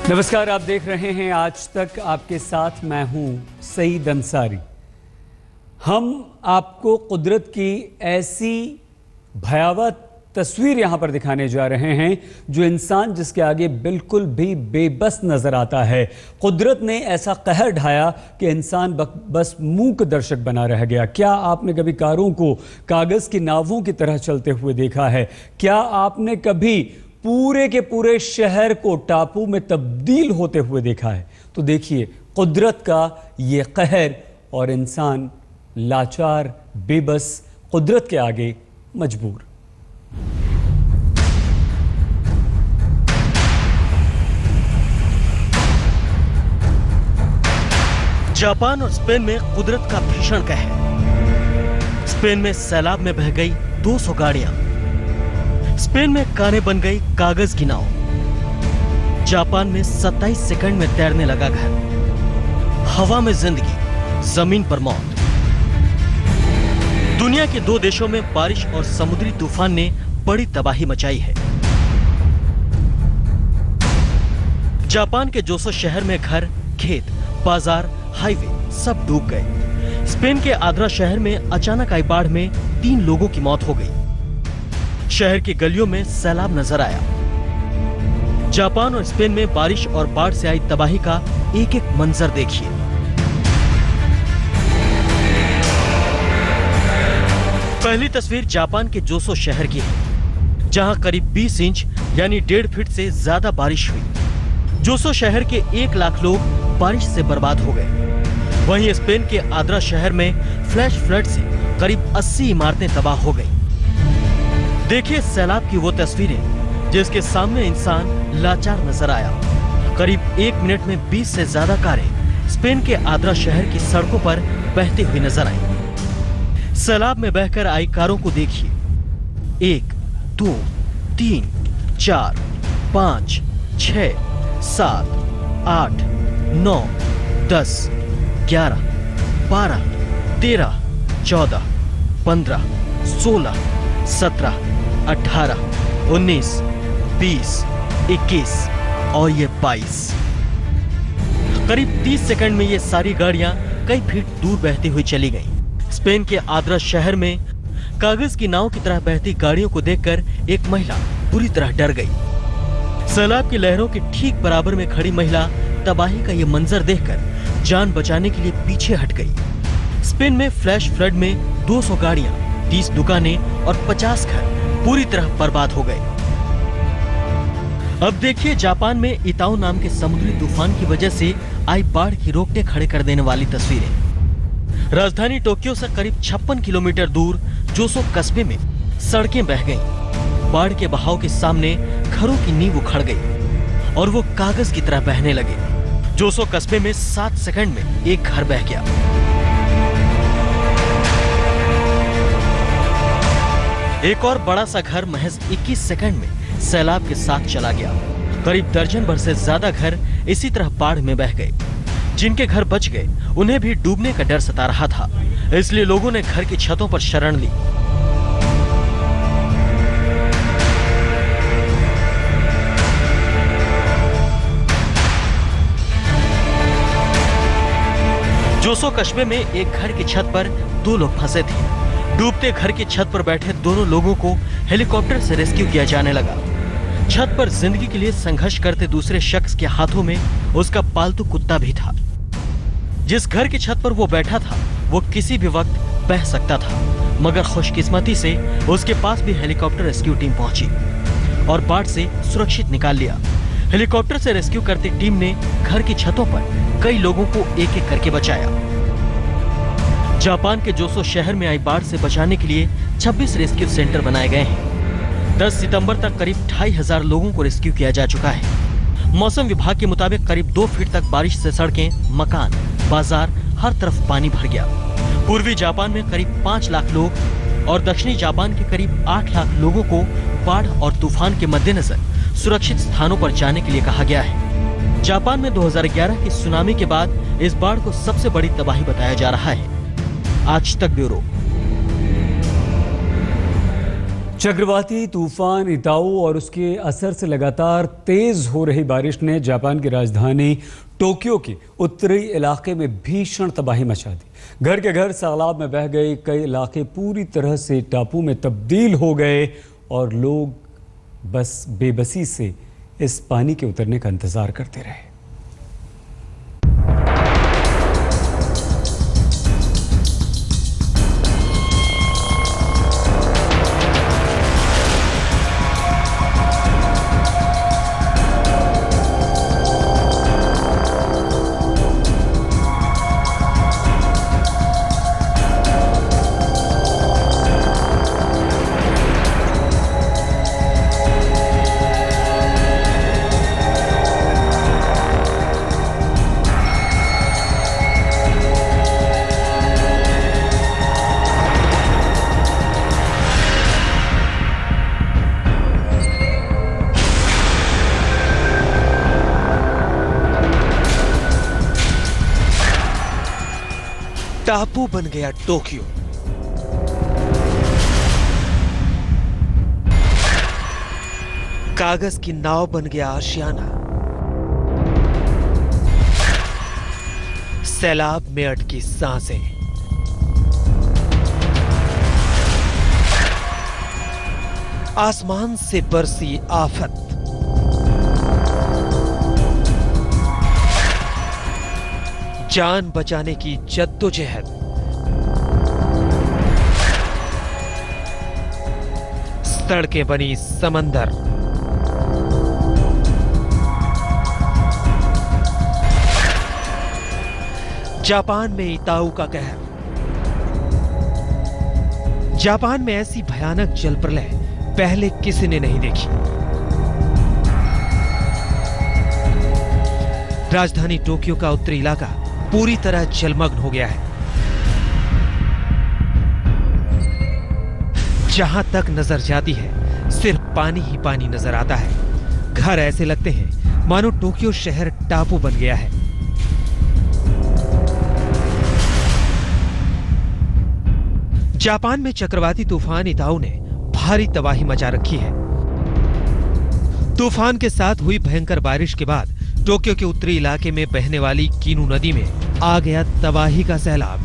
नमस्कार, आप देख रहे हैं आज तक। आपके साथ मैं हूं सईद अंसारी। हम आपको कुदरत की ऐसी भयावह तस्वीर यहां पर दिखाने जा रहे हैं जो इंसान जिसके आगे बिल्कुल भी बेबस नजर आता है। कुदरत ने ऐसा कहर ढाया कि इंसान बस मूक दर्शक बना रह गया। क्या आपने कभी कारों को कागज की नावों की तरह चलते हुए देखा है? क्या आपने कभी पूरे के पूरे शहर को टापू में तब्दील होते हुए देखा है? तो देखिए कुदरत का ये कहर और इंसान लाचार, बेबस, कुदरत के आगे मजबूर। जापान और स्पेन में कुदरत का भीषण कहर। स्पेन में सैलाब में बह गई 200 गाड़ियां। स्पेन में कारें बन गई कागज की नाव। जापान में 27 सेकंड में तैरने लगा घर। हवा में जिंदगी, जमीन पर मौत। दुनिया के 2 देशों में बारिश और समुद्री तूफान ने बड़ी तबाही मचाई है। जापान के जोसो शहर में घर, खेत, बाजार, हाईवे सब डूब गए। स्पेन के आद्रा शहर में अचानक आई बाढ़ में 3 लोगों की मौत हो गई। शहर की गलियों में सैलाब नजर आया। जापान और स्पेन में बारिश और बाढ़ से आई तबाही का एक एक मंजर देखिए। पहली तस्वीर जापान के जोसो शहर की है, जहां करीब 20 इंच यानी 1.5 फीट से ज्यादा बारिश हुई। जोसो शहर के 1 लाख लोग बारिश से बर्बाद हो गए। वहीं स्पेन के आद्रा शहर में फ्लैश फ्लड से करीब 80 इमारतें तबाह हो गई। देखिए सैलाब की वो तस्वीरें जिसके सामने इंसान लाचार नजर आया। करीब 1 मिनट में 20 से ज्यादा कारें स्पेन के आद्रा शहर की सड़कों पर बहती हुई नजर आई। सैलाब में बहकर आई कारों को देखिए। 1, 2, 3, 4, 5, 6, 7, 8, 9, 10, 11, 12, 13, 14, 15, 16, 17, 18, 19, 20, 21 और ये 22। करीब 30 सेकंड में ये सारी गाड़ियां कई फीट दूर बहती हुई चली गईं। स्पेन के आद्रा शहर में कागज की नाव की तरह बहती गाड़ियों को देखकर एक महिला बुरी तरह डर गई। सैलाब की लहरों के ठीक बराबर में खड़ी महिला तबाही का ये मंजर देखकर जान बचाने के लिए पीछे हट गई। स्पेन में फ्लैश फ्लड में 200 गाड़ियां, 30 दुकानें और 50 घर पूरी तरह बर्बाद हो गए। अब देखिए जापान में इताओ नाम के समुद्री तूफान की वजह से आई बाढ़ की रोकटे खड़े कर देने वाली तस्वीरें। राजधानी टोक्यो से करीब 56 किलोमीटर दूर जोसो कस्बे में सड़कें बह गईं। बाढ़ के बहाव के सामने घरों की नींव उखड़ गई और वो कागज की तरह बहने लगे। जोसो कस्बे में 7 सेकंड में एक घर बह गया। एक और बड़ा सा घर महज 21 सेकंड में सैलाब के साथ चला गया। करीब दर्जन भर से ज्यादा घर इसी तरह बाढ़ में बह गए। जिनके घर बच गए उन्हें भी डूबने का डर सता रहा था, इसलिए लोगों ने घर की छतों पर शरण ली। जोसो कस्बे में एक घर की छत पर 2 लोग फंसे थे। डूबते घर की छत पर बैठे दोनों लोगों को हेलीकॉप्टर से रेस्क्यू किया जाने लगा। छत पर जिंदगी के लिए संघर्ष करते दूसरे शख्स के हाथों में उसका पालतू कुत्ता भी था। जिस घर की छत पर वो बैठा था वो किसी भी वक्त बह सकता था, मगर खुशकिस्मती से उसके पास भी हेलीकॉप्टर रेस्क्यू टीम पहुंची और बाढ़ से सुरक्षित निकाल लिया। हेलीकॉप्टर से रेस्क्यू करती टीम ने घर की छतों पर कई लोगों को एक एक करके बचाया। जापान के जोसो शहर में आई बाढ़ से बचाने के लिए 26 रेस्क्यू सेंटर बनाए गए हैं। 10 सितंबर तक करीब 2500 लोगों को रेस्क्यू किया जा चुका है। मौसम विभाग के मुताबिक करीब 2 फीट तक बारिश से सड़कें, मकान, बाजार हर तरफ पानी भर गया। पूर्वी जापान में करीब 5 लाख लोग और दक्षिणी जापान के करीब 8 लाख लोगों को बाढ़ और तूफान के मद्देनजर सुरक्षित स्थानों पर जाने के लिए कहा गया है। जापान में 2011 की सुनामी के बाद इस बाढ़ को सबसे बड़ी तबाही बताया जा रहा है। आज तक ब्यूरो। चक्रवाती तूफान इताऊ और उसके असर से लगातार तेज हो रही बारिश ने जापान की राजधानी टोक्यो के उत्तरी इलाके में भीषण तबाही मचा दी। घर के घर सैलाब में बह गए, कई इलाके पूरी तरह से टापू में तब्दील हो गए और लोग बस बेबसी से इस पानी के उतरने का इंतजार करते रहे। टापू बन गया टोक्यो। कागज की नाव बन गया आशियाना। सैलाब में अटकी सांसें। आसमान से बरसी आफत। जान बचाने की जद्दोजहद। सड़कें बनी समंदर। जापान में इताऊ का कहर। जापान में ऐसी भयानक जल प्रलय पहले किसी ने नहीं देखी। राजधानी टोक्यो का उत्तरी इलाका पूरी तरह जलमग्न हो गया है। जहां तक नजर जाती है सिर्फ पानी ही पानी नजर आता है। घर ऐसे लगते हैं मानो टोक्यो शहर टापू बन गया है। जापान में चक्रवाती तूफान इताऊ ने भारी तबाही मचा रखी है। तूफान के साथ हुई भयंकर बारिश के बाद टोक्यो के उत्तरी इलाके में बहने वाली कीनू नदी में आ गया तबाही का सैलाब।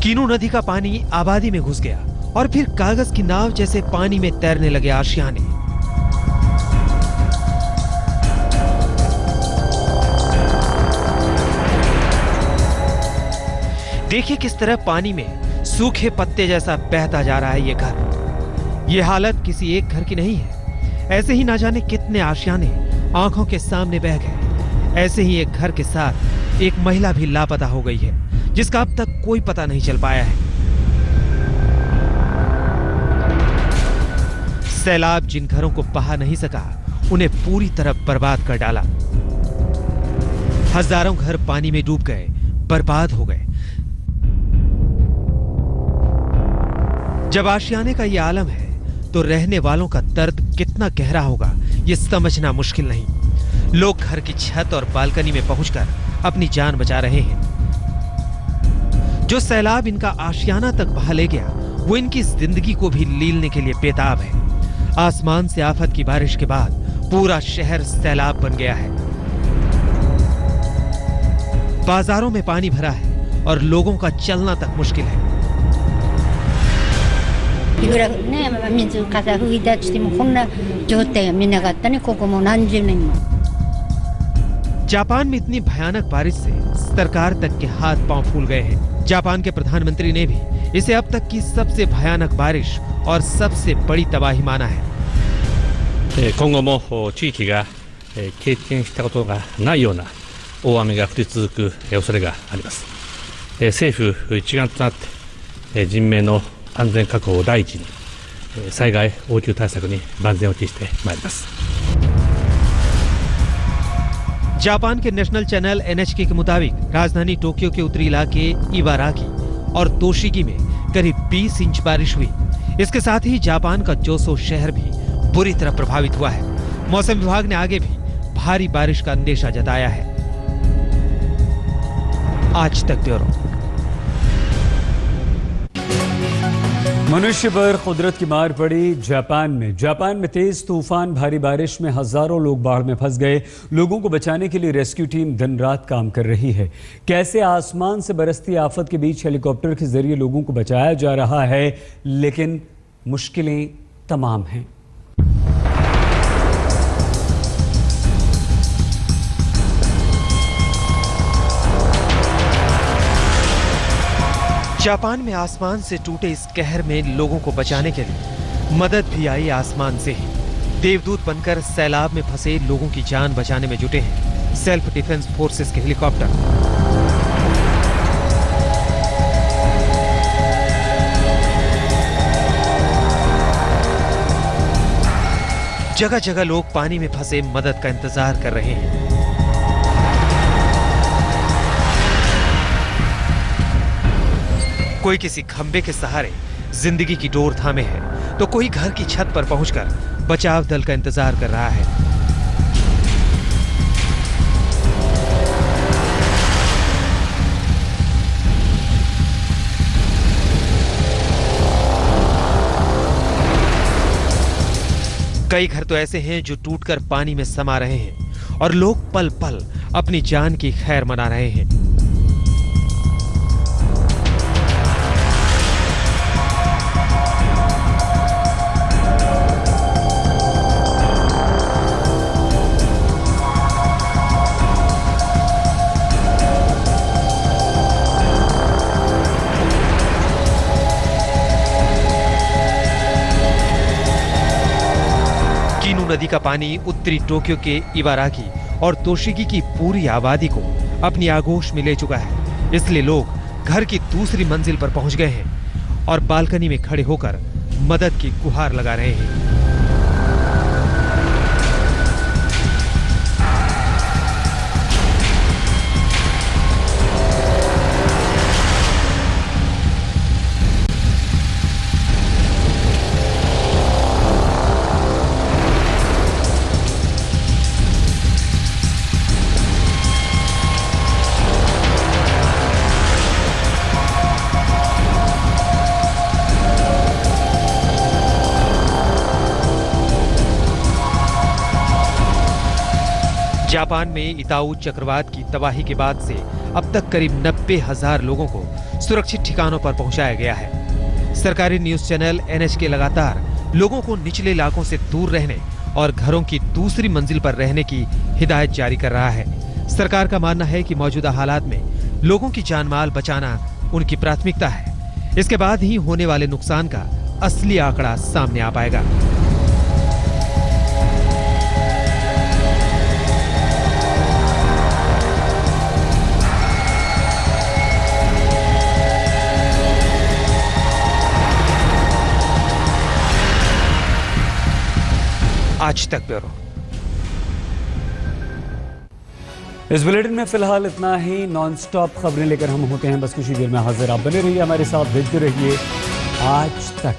कीनू नदी का पानी आबादी में घुस गया और फिर कागज की नाव जैसे पानी में तैरने लगे आशियाने। देखिए किस तरह पानी में सूखे पत्ते जैसा बहता जा रहा है ये घर। ये हालत किसी एक घर की नहीं है। ऐसे ही ना जाने कितने आशियाने आंखों के सामने बह गए। ऐसे ही एक घर के साथ एक महिला भी लापता हो गई है, जिसका अब तक कोई पता नहीं चल पाया है। सैलाब जिन घरों को बहा नहीं सका, उन्हें पूरी तरह बर्बाद कर डाला। हजारों घर पानी में डूब गए, बर्बाद हो गए। जब आशियाने का यह आलम है तो रहने वालों का दर्द कितना गहरा होगा ये समझना मुश्किल नहीं। लोग घर की छत और बालकनी में पहुंचकर अपनी जान बचा रहे हैं। जो सैलाब इनका आशियाना तक बहा ले गया वो इनकी जिंदगी को भी लीलने के लिए बेताब है। आसमान से आफत की बारिश के बाद पूरा शहर सैलाब बन गया है। बाजारों में पानी भरा है और लोगों का चलना तक मुश्किल है। いくらね、水風吹いたとしてもこんな状態は見なかったね。ここも何十年も。 जापान में इतनी भयानक बारिश से सरकार तक के हाथ पांव फूल गए हैं। जापान के प्रधानमंत्री ने भी इसे अब तक की सबसे भयानक बारिश और सबसे बड़ी तबाही माना है। 今後も地域が経験したことがないような大雨が降り続く恐れがあります。政府一丸となって人命の安全確保を第一に災害応急対策に万全を期してまいります。 जापान के नेशनल चैनल NHK के मुताबिक राजधानी टोक्यो के उत्तरी इलाके इबाराकी और तोशिगी में करीब 20 इंच बारिश हुई। इसके साथ ही जापान का जोसो शहर भी बुरी तरह प्रभावित हुआ है। मौसम विभाग ने आगे भी भारी बारिश का अंदेशा जताया है। आज तक ब्यूरो। मनुष्य पर कुदरत की मार पड़ी जापान में तेज तूफान भारी बारिश में हजारों लोग बाढ़ में फंस गए। लोगों को बचाने के लिए रेस्क्यू टीम दिन रात काम कर रही है। कैसे आसमान से बरसती आफत के बीच हेलीकॉप्टर के जरिए लोगों को बचाया जा रहा है, लेकिन मुश्किलें तमाम हैं। जापान में आसमान से टूटे इस कहर में लोगों को बचाने के लिए मदद भी आई आसमान से ही। देवदूत बनकर सैलाब में फंसे लोगों की जान बचाने में जुटे हैं सेल्फ डिफेंस फोर्सेस के हेलीकॉप्टर। जगह जगह लोग पानी में फंसे मदद का इंतजार कर रहे हैं। कोई किसी खंबे के सहारे जिंदगी की डोर थामे है, तो कोई घर की छत पर पहुंचकर बचाव दल का इंतजार कर रहा है। कई घर तो ऐसे हैं जो टूटकर पानी में समा रहे हैं और लोग पल पल अपनी जान की खैर मना रहे हैं। नदी का पानी उत्तरी टोक्यो के इबाराकी और तोशिगी की पूरी आबादी को अपनी आगोश में ले चुका है। इसलिए लोग घर की दूसरी मंजिल पर पहुंच गए हैं और बालकनी में खड़े होकर मदद की गुहार लगा रहे हैं। जापान में इताऊ चक्रवात की तबाही के बाद से अब तक करीब 90,000 लोगों को सुरक्षित ठिकानों पर पहुंचाया गया है। सरकारी न्यूज चैनल NHK लगातार लोगों को निचले इलाकों से दूर रहने और घरों की दूसरी मंजिल पर रहने की हिदायत जारी कर रहा है। सरकार का मानना है कि मौजूदा हालात में लोगों की जान माल बचाना उनकी प्राथमिकता है। इसके बाद ही होने वाले नुकसान का असली आंकड़ा सामने आ पाएगा। आज तक ब्यूरो। इस बुलेटिन में फिलहाल इतना ही। नॉन स्टॉप खबरें लेकर हम होते हैं बस कुछ ही देर में हाजिर। आप बने रहिए हमारे साथ, देखते रहिए आज तक।